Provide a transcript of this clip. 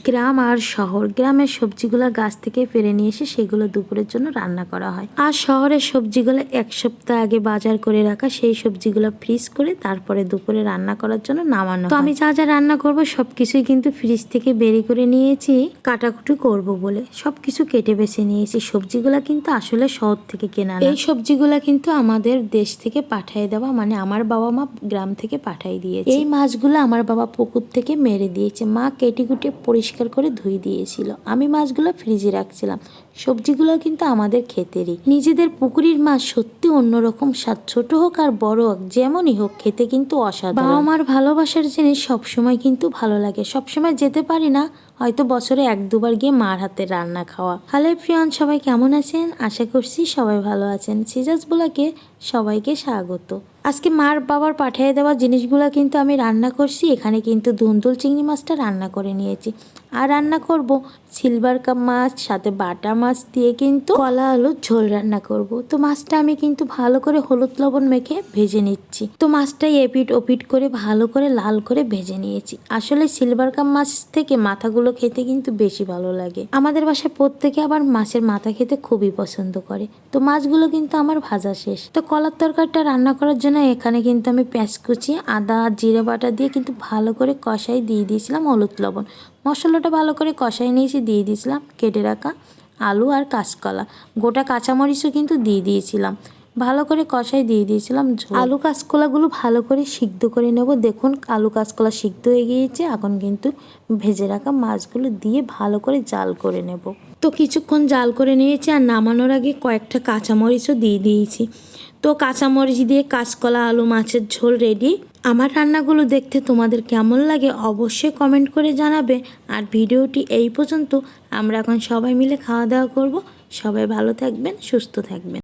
গ্রাম আর শহর, গ্রামের সবজিগুলো গাছ থেকে পেরে নিয়ে এসে সেগুলো দুপুরের জন্য রান্না করা হয়, আর শহরের সবজিগুলো এক সপ্তাহ আগে বাজার করে রাখা, সেই সবজিগুলো ফ্রিজ করে তারপরে দুপুরে রান্না করার জন্য নামানো হয়। তো আমি যা যা রান্না করব সবকিছুই কিন্তু ফ্রিজ থেকে বেরি করে নিয়েছি, কাটাকুটি করব বলে সবকিছু কেটে বেছে নিয়েছি। সবজিগুলা কিন্তু আসলে শহর থেকে কেনা না, এই সবজিগুলা কিন্তু আমাদের দেশ থেকে পাঠিয়ে দেওয়া, মানে আমার বাবা মা গ্রাম থেকে পাঠিয়ে দিয়েছে। এই মাছগুলো আমার বাবা পুকুর থেকে মেরে দিয়েছে, মা কেটে কুটে পরিষ্কার করে ধুয়ে দিয়েছিল, আমি মাছগুলো ফ্রিজে রাখছিলাম। সবজিগুলো কিন্তু আমাদের ক্ষেতেরই, নিজেদের পুকুরের মাছ সত্যি অন্যরকম স্বাদ, ছোট হোক আর বড় হোক যেমনই হোক খেতে কিন্তু অসাধারণ। বাবা মার ভালোবাসার জিনিস সবসময় কিন্তু ভালো লাগে। সবসময় যেতে পারি না, হয়তো বছরে এক দুবার গিয়ে মার হাতের রান্না খাওয়া। হ্যালো ফ্রেন্ড, সবাই কেমন আছেন? আশা করছি সবাই ভালো আছেন। সিজাস ব্লগে সবাইকে স্বাগত। আজকে মার বাবার পাঠিয়ে দেওয়া জিনিসগুলো কিন্তু আমি রান্না করছি। এখানে কিন্তু ধুন্দুল চিংড়ি মাছটা রান্না করে নিয়েছি, আর রান্না করব সিলভার কাপ মাছ, সাথে বাটা মাছ দিয়ে কিন্তু কলা আলুর ঝোল রান্না করব। তো মাছটা আমি কিন্তু ভালো করে হলুদ লবণ মেখে ভেজে নিচ্ছি। তো মাছটাই এপিট ওপিট করে ভালো করে লাল করে ভেজে নিয়েছি। আসলে সিলভার কাপ মাছ থেকে মাথাগুলো খেতে কিন্তু বেশি ভালো লাগে। আমাদের বাসায় প্রত্যেকে আবার মাছের মাথা খেতে খুবই পছন্দ করে। তো মাছগুলো কিন্তু আমার ভাজা শেষ। তো কলার তরকারিটা রান্না করার জন্য এখানে কিন্তু আমি পেঁয়াজ কুচি, আদা, জিরে বাটা দিয়ে কিন্তু ভালো করে কষাই দিয়ে দিয়েছিলাম হলুদ লবণ। মশলাটা ভালো করে কষাই নিয়েছি, দিয়ে দিয়েছিলাম কেটে রাখা আলু আর কাঁচকলা, গোটা কাঁচামরিচও কিন্তু দিয়ে দিয়েছিলাম। ভালো করে কষাই দিয়ে দিয়েছিলাম আলু কাঁচকলাগুলো ভালো করে সিদ্ধ করে নেব। দেখুন আলু কাঁচকলা সিদ্ধ হয়ে গিয়েছে, এখন কিন্তু ভেজে রাখা মাছগুলো দিয়ে ভালো করে জাল করে নেব। তো কিছুক্ষণ জাল করে নিয়েছি, আর নামানোর আগে কয়েকটা কাঁচামরিচও দিয়ে দিয়েছি। তো কাঁচামরিচ দিয়ে কাঁচকলা আলু মাছের ঝোল রেডি। আমার রান্নাগুলো দেখতে তোমাদের কেমন লাগে অবশ্যই কমেন্ট করে জানাবে। আর ভিডিওটি এই পর্যন্ত, আমরা এখন সবাই মিলে খাওয়া দাওয়া করব। সবাই ভালো থাকবেন, সুস্থ থাকবেন।